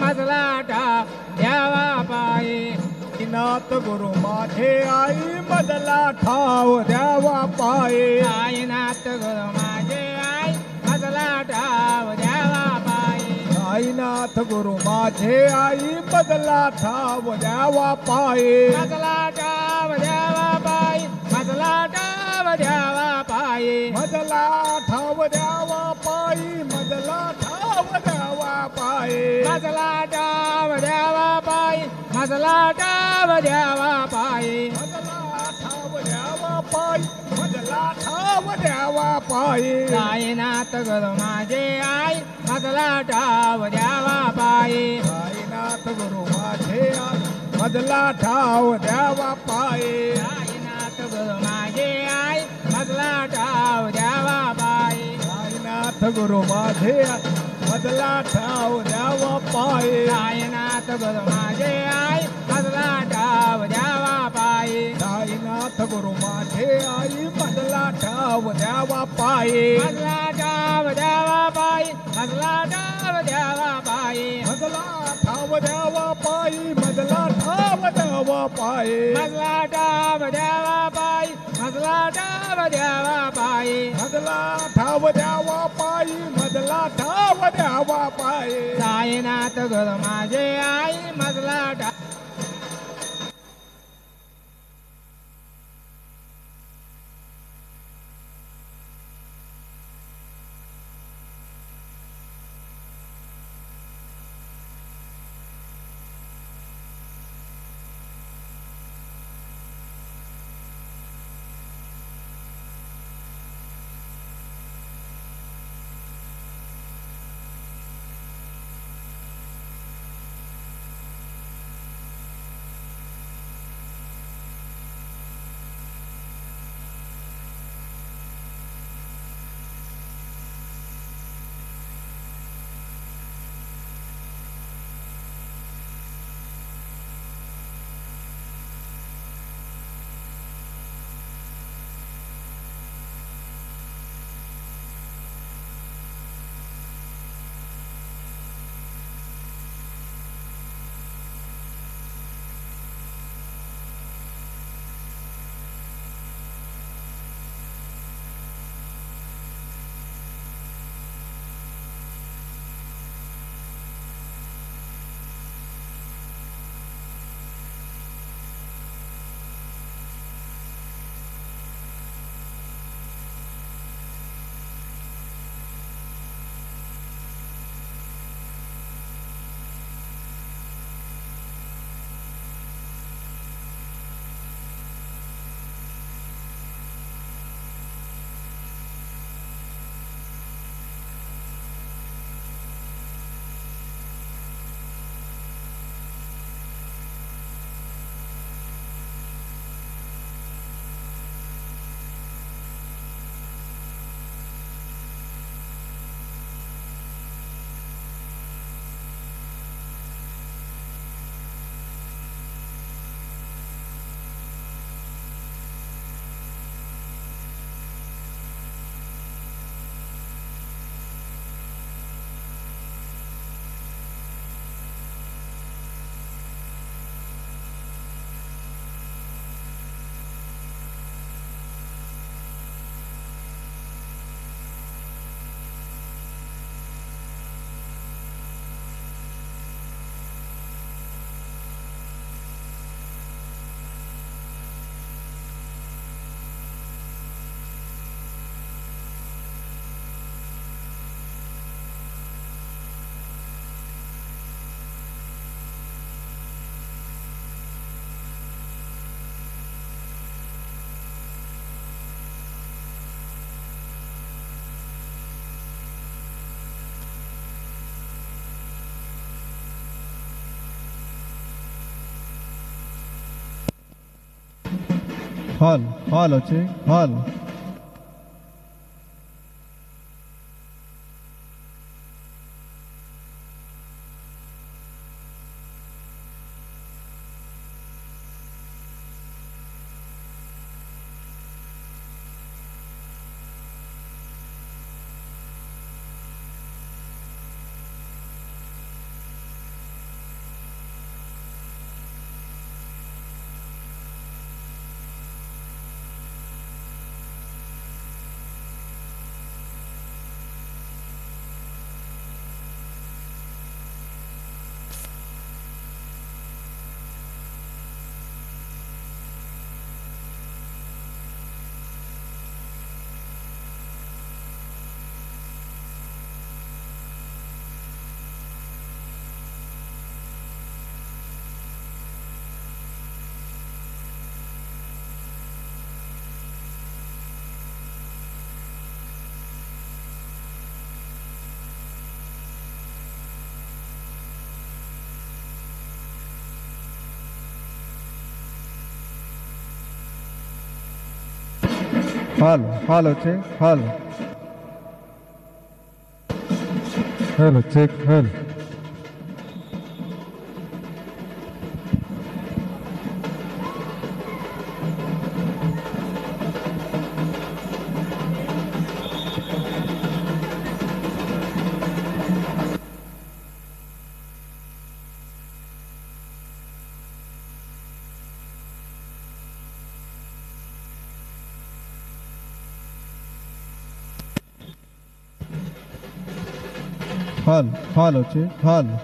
मजला ठाव द्यावा पायी नाथ गुरु माझे आई मजला ठाव द्यावा पाये साईनाथ गुरु माझे आई मजला ठाव द्यावा पायी साईनाथ गुरु माझे आई मजला ठाव द्यावा पाये मजला ठाव द्यावा पायी मजला ठाव द्यावा पायी मजला ठाव द्यावा पायी मजला ठाव द्यावा पाये मजला ठाव द्यावा पायी मजला ठाव द्यावा पायी मजला ठाव द्यावा पायी मजला ठाव द्यावा पाये साईनाथ गुरु माझे आई मजला ठाव द्यावा पायी साईनाथ गुरु माझे आई मजला ठाव द्यावा पाये साईनाथ गुरु माझे आई मजला ठाव द्यावा पायी साईनाथ गुरु माझे आई मजला ठाव द्यावा पाये साईनाथ गुरु माझे आई मजला ठाव द्यावा पायी साईनाथ गुरु माझे आई मजला ठाव द्यावा पाये मजला ठाव द्यावा पायी मजला ठाव द्यावा पायी मजला ठाव द्यावा पायी मजला ठाव द्यावा पाये मजला ठाव द्यावा पायी मजला ठाव द्यावा पायी मजला ठाव द्यावा पायी मजला ठाव द्यावा पाये साईनाथ गुरु माझे आई मजला ठाव hall ଅଛି hall Halo, check, halo. Halo, check, halo. Halo, check, halo.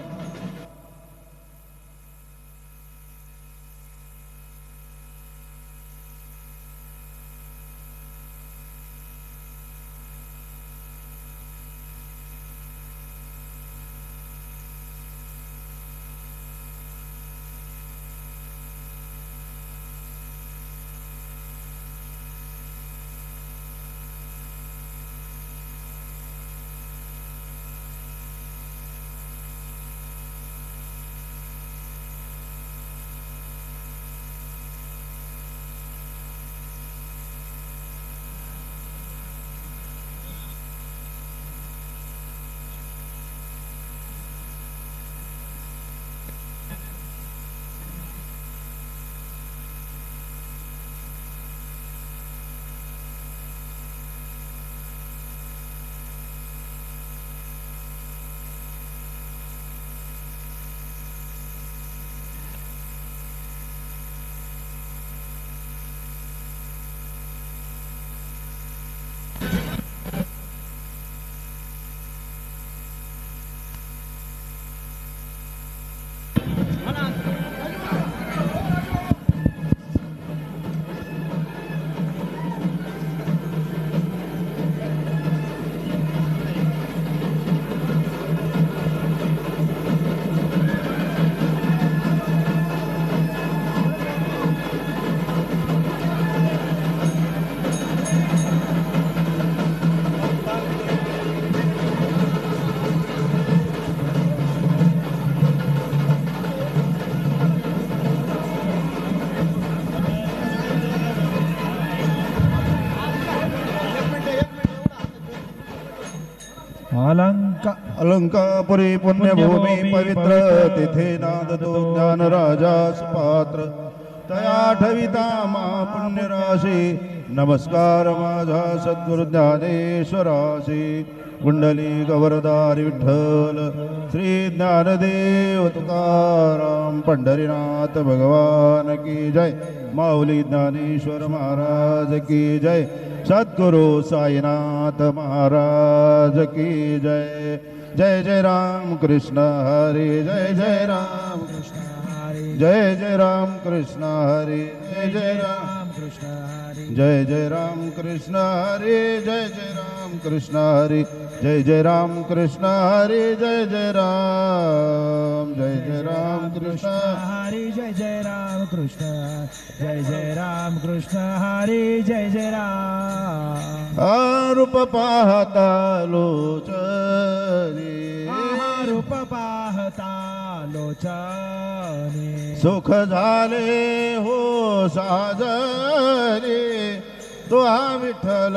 Alankapuri पुण्यभूमी पवित्र तिथे नादतो ज्ञान राजास पात्र तया ठविता मा पुण्यराशी नमस्कार माझा सद्गुरु ज्ञानेश्वराशी कुंडली गवरदारी विठ्ठल श्री ज्ञानदेव तुकाराम पंढरीनाथ भगवान की जय माऊली ज्ञानेश्वर महाराज की जय सद्गुरु साईनाथ महाराज की जय जय जय राम कृष्ण हरि जय जय राम कृष्ण हरि जय जय राम कृष्ण हरि जय जय राम कृष्ण हरि जय जय राम कृष्ण हरि जय जय राम कृष्ण हरि जय जय राम कृष्ण हरि जय जय राम कृष्ण हरि जय जय राम कृष्ण जय जय राम कृष्ण हरि जय जय राम रूप पाहता लोचनी रूप पाहता लोचनी सुख झाले हो साजरे तुहा विठ्ठल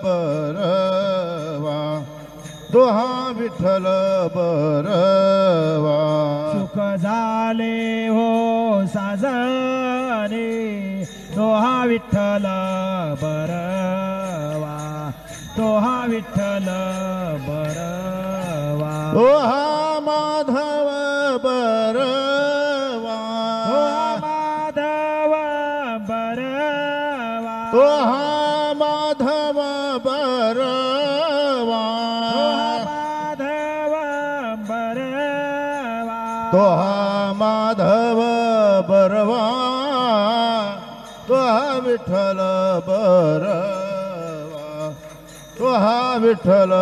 बरवा तुहा विठ्ठल बरवा सुख झाले हो साजरे तोहा विठ्ठल बरवा तोहा विठ्ठल बरवा तोहा माधव बरवा माधव बरवा तोहा माधव बरवा माधव बरवा तोहा माधव बरवा तोहा विठ्ठल बरवा तोहा विठ्ठल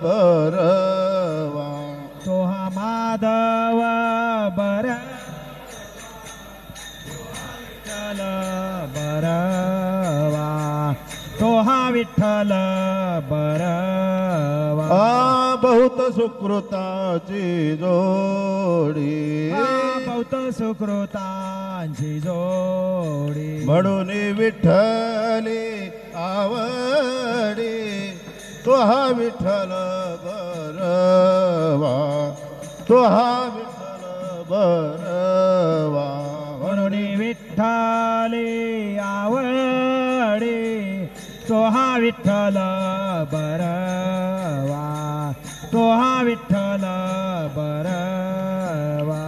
बरवा तोहा माधव बरवा बरवा तोहा विठ्ठल बरवा बहुत सुकृताची जोडी बहुत सुकृतांची जोडी म्हणून विठ्ठली आवडे तो हा विठ्ठल बरवा, तो हा विठ्ठल बरवा. म्हणून विठ्ठले आवडे तो हा विठ्ठल बरवा, तो हा विठ्ठल बरवा.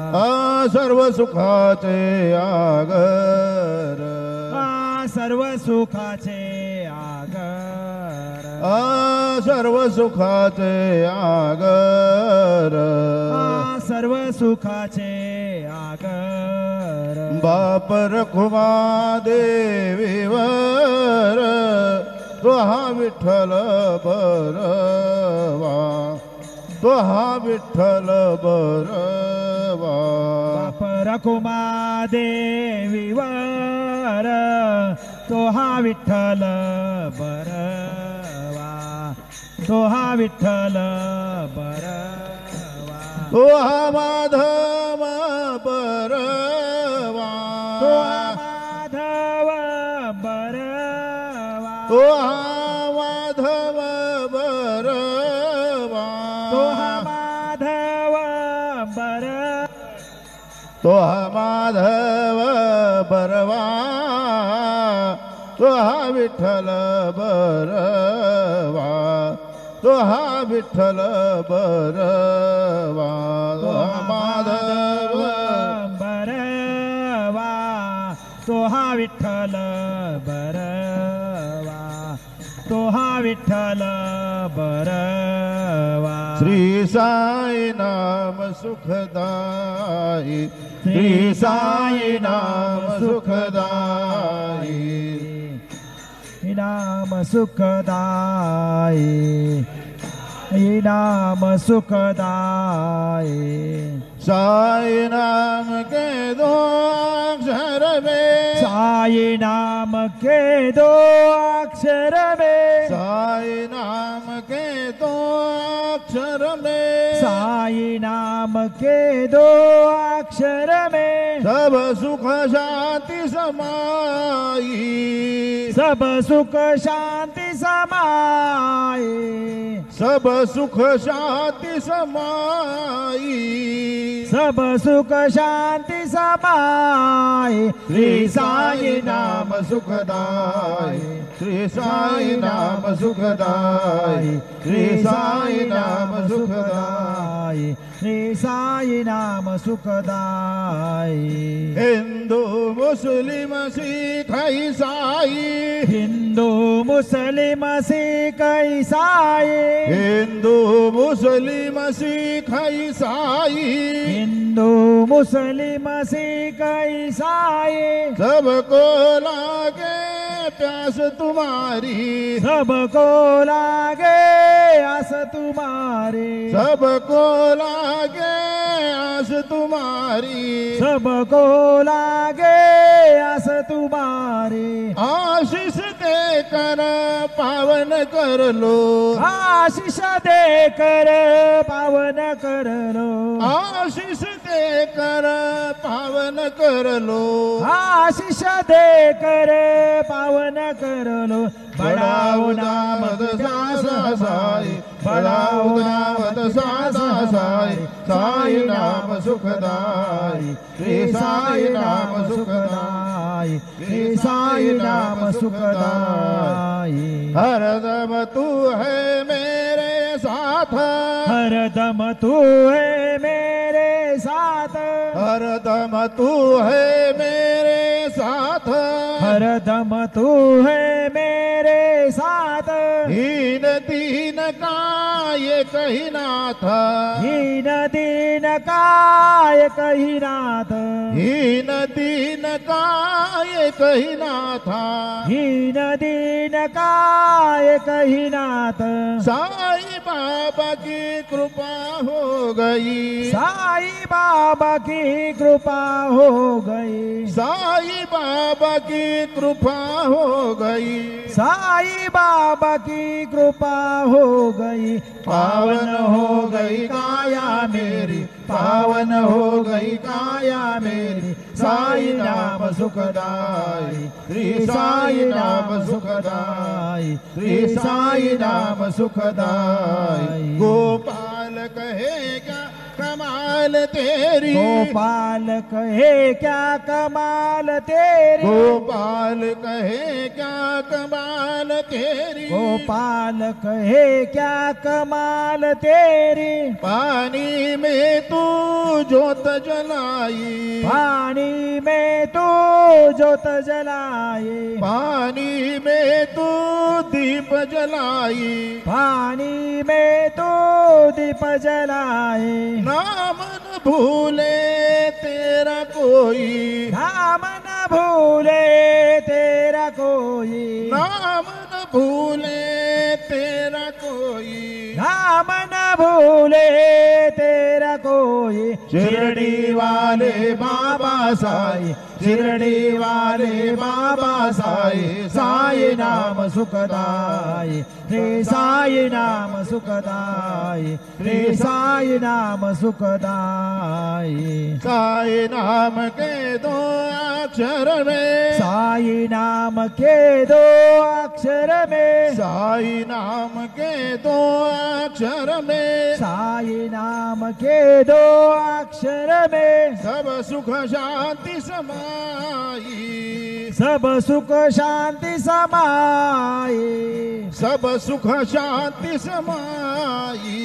सर्व सुखाचे आगर, सर्व सुखाचे आगर, सर्व सुखाचे आगर, सर्व सुखाचे आगर. बाप रखुमा देवीवर तो हा विठ्ठल बरवा, तो हा विठ्ठल बरवा. बाप रखुमा देवीवर तो हा विठ्ठल बरवा, तो हा विठ्ठल बरवा. तो हा माधव बरवा, तो हा माधव बरवा, तो हा माधव बरवा, तो हा माधव बरवा, तो हा माधव बरवा, तो हा विठ्ठल बरवा, तो हा विठ्ठल बरवा. तो हा माधव बरवा, तो हा विठ्ठल बरवा, तो हा विठ्ठल बरवा. श्री साई नाम सुखदाई, श्री साई नाम सुखदाई. नाम सुखदाई, नाम सुखदाई. साई नाम के दो अक्षर में, साई नाम के दो अक्षर में, साई नाम के दो अक्षर में, साई नाम के दो अक्षर में सब सुख शांति समाई, सब सुख शांति समाई, सब सुख शांति समाई, सब सुख शांति समाई. श्री साई नाम सुखदाई, श्री साई नाम सुखदाई, श्री साई नाम सुखदाई. श्री साई नाम सुखदाई. हिंदू मुस्लिम सिख ईसाई, हिंदू मुस्लिम सिख ईसाई, हिंदू मुस्लिम सिख ईसाई, हिंदू मुस्लिम सिख ईसाई. सबको लागे प्यास तुम्हारी, सबको लागे आस तुम्हारी, सबको लागे आस तुम्हारी, सबको लागे आस तुम्हारी. आशीष देकर पावन कर लो, आशीष देकर पावन कर लो, आशीष देकर पावन कर लो. आशीष देकर पावन कर लो. बढ़ाओ नाम सासा साई, बढ़ाओ नाम सासा साई. साई नाम सुखदाई, श्री साई नाम सुखदाई, श्री साई नाम सुखदाई. हरदम तू है मेरे साथ, हरदम तू है मेरे साथ, हरदम तू है मेरे साथ, हरदम तू है मेरे साथ. हीन दीन का ये कही नाथ, हीन दीन काय कही नाथ, हीन दीन का ये कही नाथ. हीन दीन काय कही नाथ. साई बाबा की कृपा हो गई, साई बाबा की कृपा हो गई, साई बाबा की कृपा हो गई. साई बाबा की कृपा हो गई. पावन हो गई काया मेरी, पावन हो गई काया मेरी साई नाम सुखदाई श्री साई नाम सुखदाई श्री साई नाम सुखदाई गोपाल कहे क्या कमाल तेरी गोपाल कहे क्या कमाल तेरी गोपाल कहे क्या कमाल तेरी गोपाल कहे क्या कमाल तेरी पानी में तू जोत जलाई पानी में तू जोत जलाए पानी में तू दीप जलाई पानी में तू दीप जलाए नाम न भूले तेरा कोई नाम न भूले तेरा कोई नाम न भूले तेरा कोई नाम न भूले तेरा कोई शिरडी वाले बाबा साई शिरडी वाले बाबा साई साई नाम सुखदाई श्री साई नाम सुखदाई श्री साई नाम सुखदाई साई नाम के दो अक्षर में साई नाम के दो अक्षर में साई नाम के दो अक्षर में साई नाम के दो अक्षर में सब सुख शांति समाई सब सुख शांति समाए सब सुख शांति समाई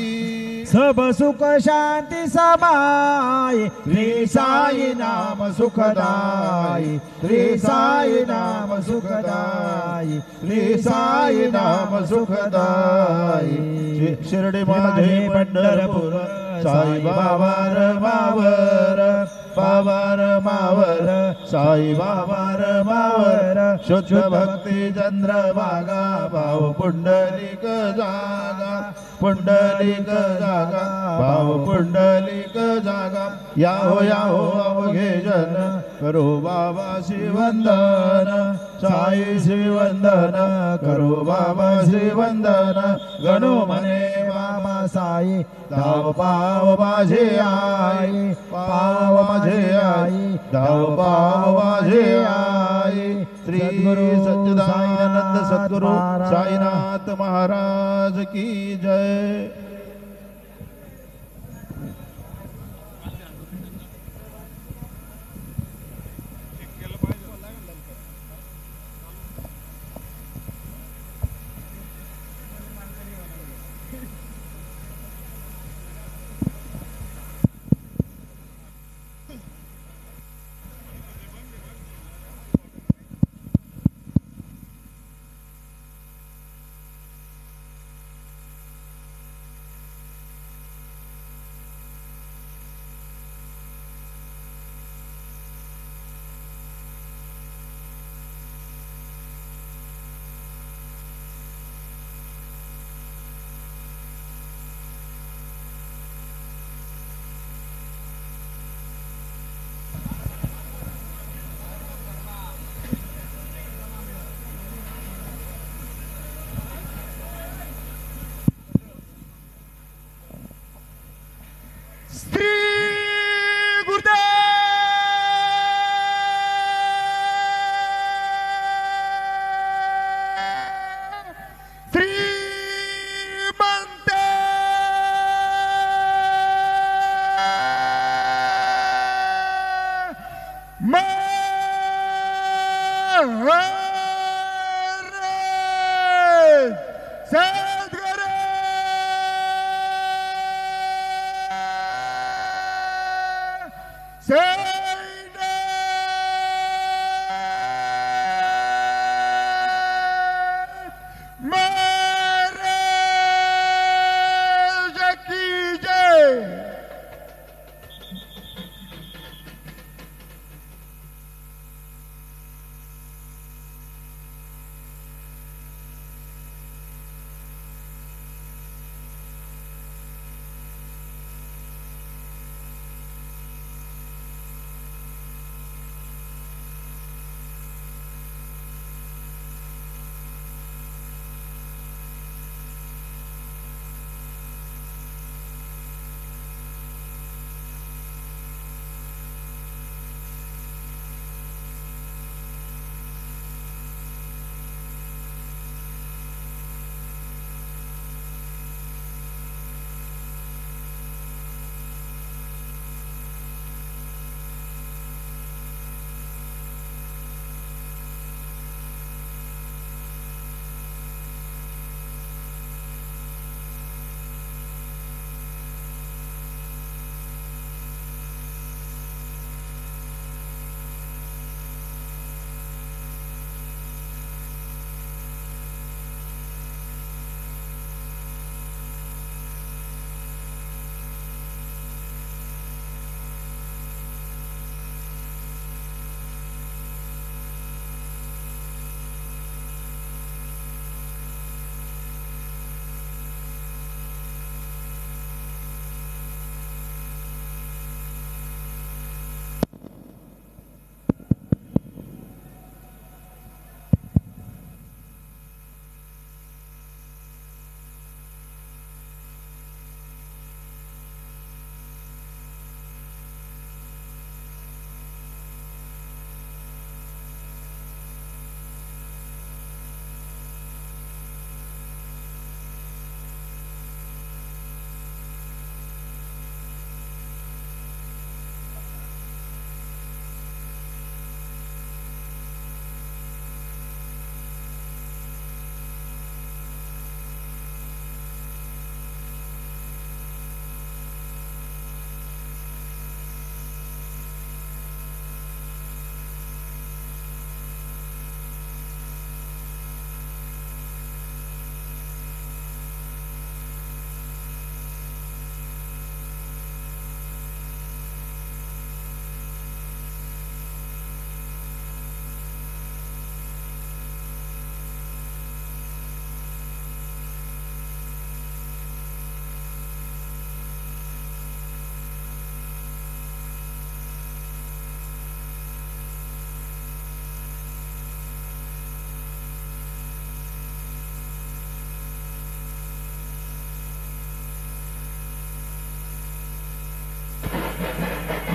सब सुख शांति समाए श्री साई नाम सुखदाई श्री साई नाम सुखदाई श्री साई नाम सुखदाई शिर्डी माझे पंढरपूर साई बाबा मावर बाबार मावर साई बाबार मावर शुद्ध भक्ती चंद्रभागा भाव पुंडलिक जागा पुंडलिक जागा भाव पुंडलिक जागा याहो अवघे जन करो बाबा श्रीवंदन साई श्रीवंदन करो बाबा श्रीवंदन गणो मने बाबा साई धाव पाव माझे आई पाव माझे आई धाव पाव माझे आई श्री सच्चिदानंद सद्गुरु साईनाथ महाराज की जय।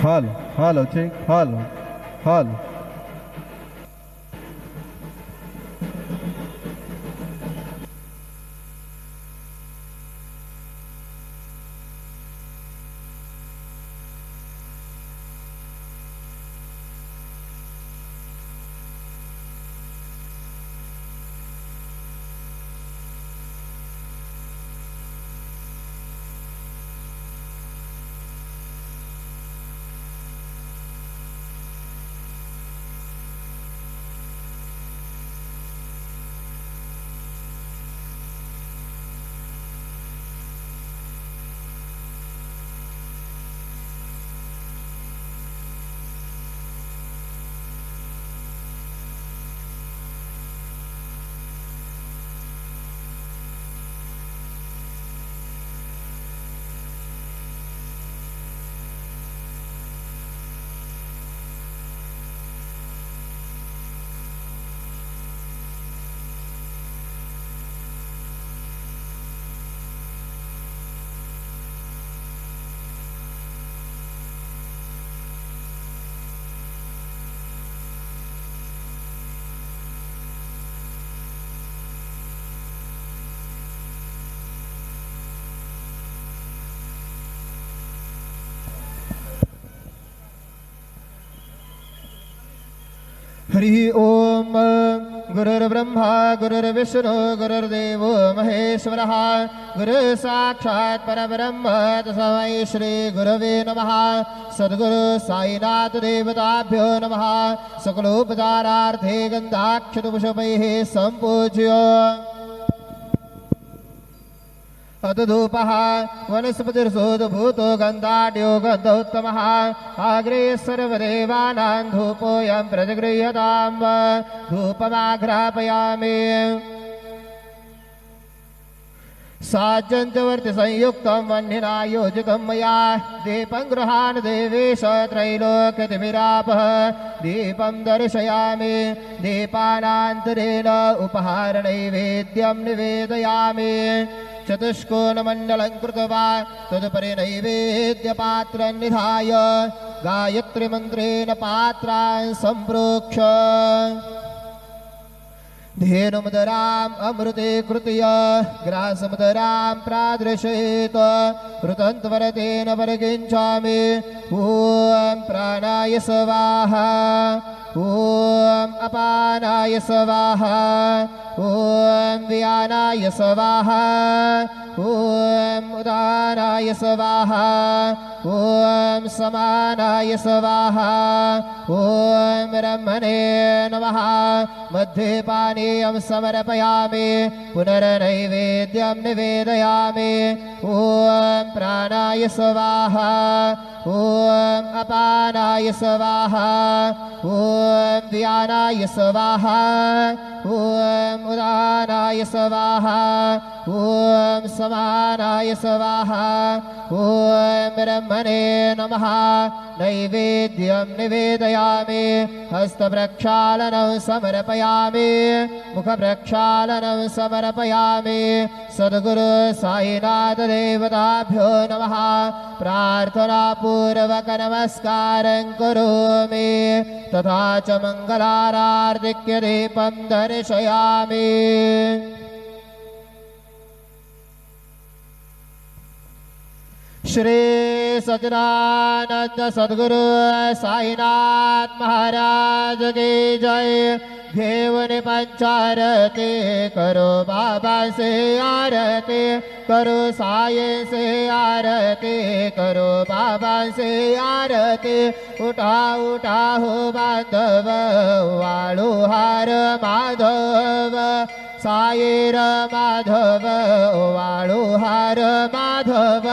halo, check, halo, halo. Hari ओम गुरुर्ब्रह्मा गुरुर्विष्णु गुरुर्देवो महेश्वरः गुरु साक्षात् परब्रह्म तस्मै श्री गुरवे नमः। सद्गुरु साईनाथ देवताभ्यो नमः। सकलोपचारार्थे गन्धाक्षतपुष्पैः सम्पूज्य अतधूपः वनस्पतिर्सोदभूतो गन्धाढ्यो गन्धोत्तमः आग्रे सर्वदेवानां धूपोऽयं प्रतिगृह्यताम् धूपमाघ्रापयामि। साज्जन्त्यवर्ति संयुक्तं वह्निना योजितं मया दीपं गृहाण देवेश त्रैलोक्यतिमिरापः दीपं दर्शयामि। दीपानान्तरेण उपहारनैवेद्यं निवेदयामि। चतुष्कोणमण्डलं कृत्वा तदुपरि नैवेद्यपात्रं निधाय गायत्रीमन्त्रेण पात्रान् सम्प्रोक्ष धेनुमुदराम् अमृते कृत्य ग्रासमुदरां प्रादृशेत ऋतन्त्वरतेन परिकिञ्चामि। ॐ प्राणाय स्वाहा ॐ अपानाय स्वाहा ॐ व्यानाय स्वाहा ॐ उदानाय स्वाहा ॐ समानाय स्वाहा ॐ ब्रह्मणे नमः। मध्ये पानीयं समर्पयामि पुनर्नैवेद्यं निवेदयामि। ॐ प्राणाय स्वाहा ॐ अपानाय स्वाहा ॐ व्यानाय स्वाहा ॐ उदानाय स्वाहा ॐ समानाय स्वाहा ॐ ब्रह्मणे नमः। नैवेद्यं निवेदयामि। हस्तप्रक्षालनं समर्पयामि मुखप्रक्षालनं समर्पयामि। सद्गुरु साईनाथ देवताभ्यो नमः। प्रार्थनापूर्वक नमस्कारं करोमि तथा च मङ्गलारार्तिक्य दीपं दर्शयामि। श्री सच्चिदानंद सद्गुरु साईनाथ महाराज की जय। घेऊन पंचारती करो बाबा से आरती करो साये से आरती करो बाबा से आरती। उठा उठा हो बांधव वाळू हार माधव साईर माधव वाळू हार माधव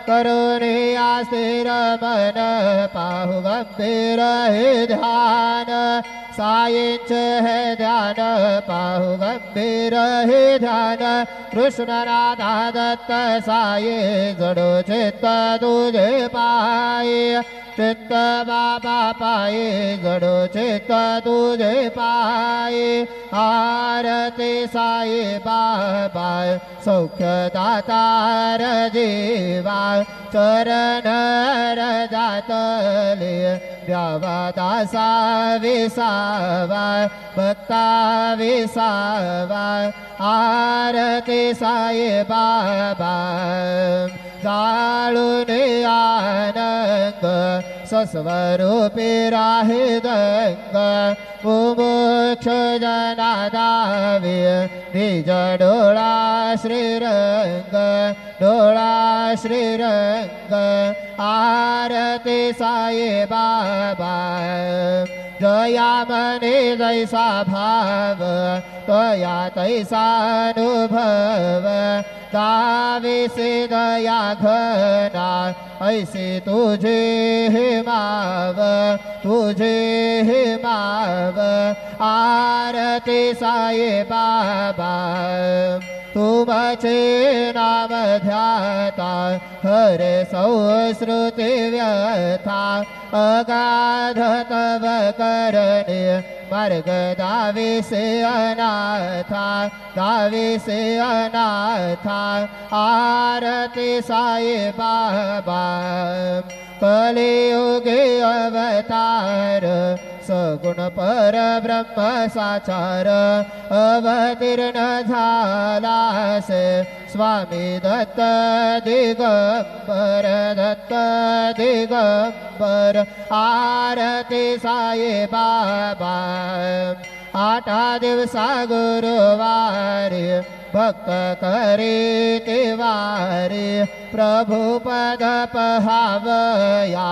करुणे आस्थिर मन पाहु गंभीर हे ध्यान। साईंच है ध्यान पाहु गंभीर हे ध्यान। कृष्ण राधा दत्त साई जडो चित्त तुझे पाये चित्त बाबा पाये जडो चित्त तुझे पाये आरती साई बाबा सौख्य दातार जीवा चरण रजातले द्यावा दासा विसावा भक्ता विसावा आरती साई बाबा जाळून आनंद सस्वरूपी राहे दंग मुमुक्ष जनादावे निज डोळा श्रीरंग डोळा श्रीरंग आरती साई बाबा जया मने जैसा भाव तया तैसानुभव दाविसे दया घना ऐसे तुझे माव तुझे माव आरती साई बाबा तुमचे नाम ध्याता हरे संस्कृती व्यथा अगाध तव करणे मार्ग दाविसे अनाथा दाविसे अनाथा आरती साई बाबा कलियुगे अवतार सगुण पर ब्रह्म साचार अवतीर्ण झालासे स्वामी दत्त दिगंबर दत्त दिगंबर आरती साई बाबा आठा दिवसा गुरुवारी भक्त करी तिवारी प्रभु पद पहावया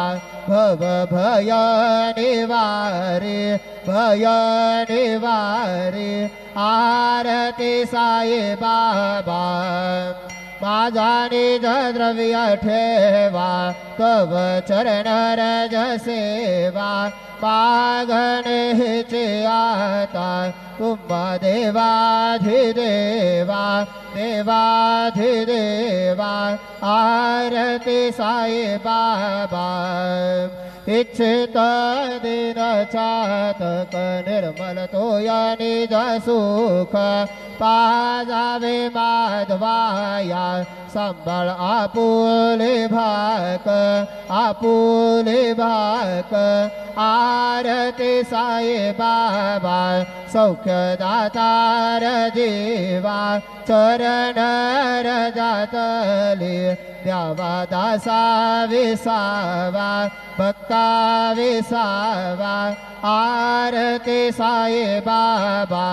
भव भय निवारी भय निवारी आरती साई बाबा माझा निज द्रव्य ठेवा तव चरण रज सेवा मागण हिचे आता तुम्हा देवाधिदेवा देवाधिदेवा आरती साई बाबा इच्छित दिन चातक निर्मल तोया निज सुख पाजावे माधवाया संबळ आपुले भाक आरती साई बाबा सौख्य दातार जीवा चरण रजातले द्यावा दासा विसावा भक्ता विसावा आरती साई बाबा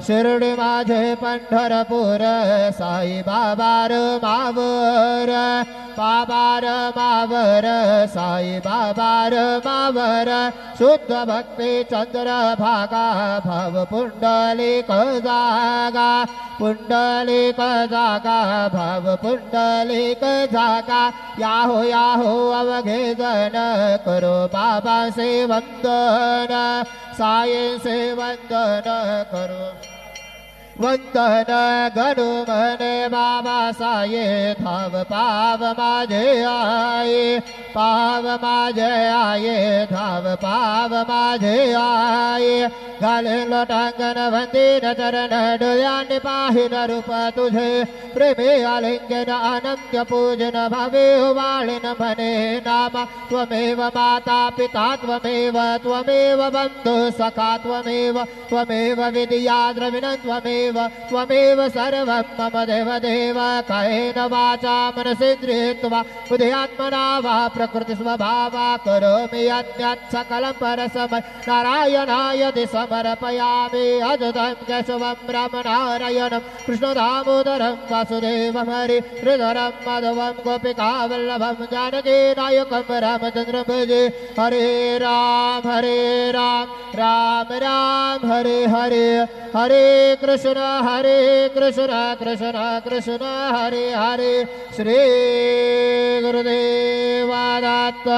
शिर्डी माझे पंढरपूर साई बाबार मावर बाबार मावर साई बाबार मावर शुद्ध भक्ती चंद्र भागा भाव पुंडलिक जागा पुंडलिक जागा भाव पुंडलिक जागा याहो अवघे जन करो बाबा से वंदन साई से वंदन करो वंदन गणु मने बाबा साये धाव पाव माझे आये पाव माझे आये धाव पाव माझे आये घाले लोटांगण वंदीन चरण डोळ्यांनी पाहिन रूप तुझे प्रेमे आलिंगन अनंत पूजन भावे वाळिन म्हणे नामा त्वमेव माता पिता त्वमेव बंधु सखा त्वमेव विद्या द्रविणं त्वमेव सर्वं मम देव कायेन वाचा मनसेन्द्रियेण बुद्ध्यात्मना वा प्रकृति स्वभावा करोमि यत् सकलं परस्मै नारायणाय समर्पयामि अद्भुतं केशवं रामनारायणं कृष्णदामोदरं वासुदेवं हरिहरं माधवं गोपिकावल्लभं जानकीनायकं रामचन्द्रं भजे हरे राम राम राम हरे हरे हरे कृष्ण कृष्ण कृष्ण हरे हरे श्री गुरुदेवादत्त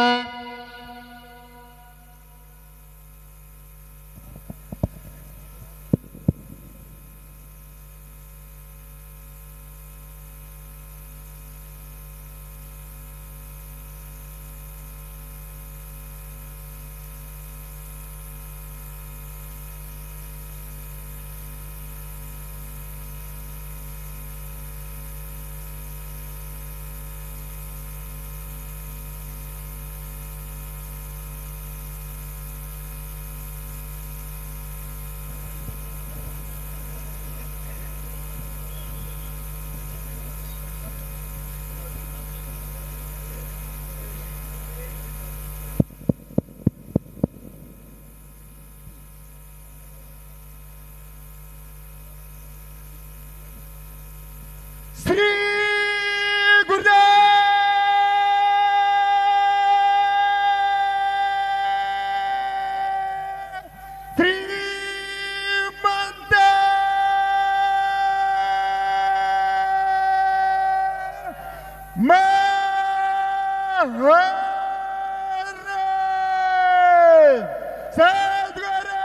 सद्गुरु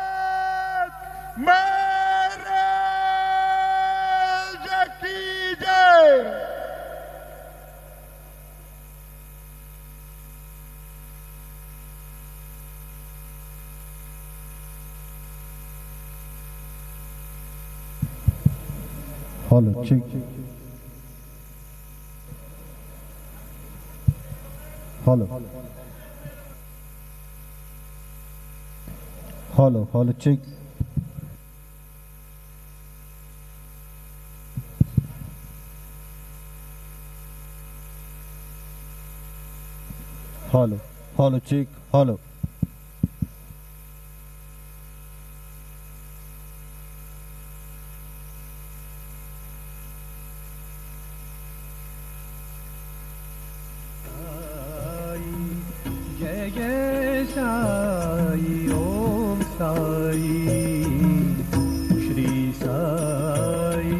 साईनाथ महाराज की जय। Hello check hello hello hello check hello hello check hello जय जय साई ओम साई श्री साई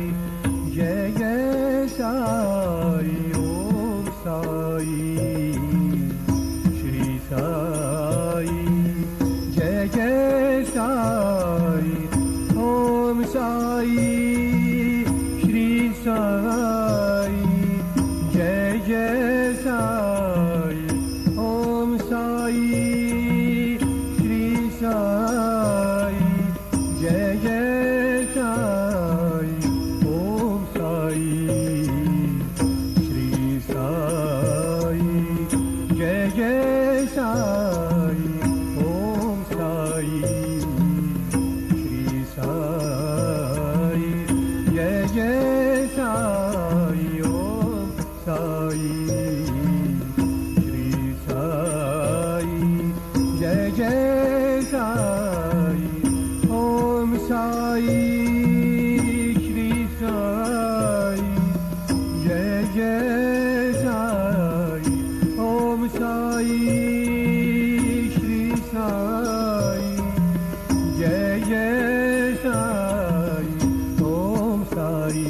जय जय साई ओम साई श्री साई जय जय साई ओम साई श्री साई जय जय साई ओम साई श्री साई जय जय साई ओम साई श्री साई जय जय साई ओम साई श्री साई जय जय साई ओम साई जय जय साई ओम साई श्री साई जय जय साई ओम साई श्री साई जय जय साई ओम साई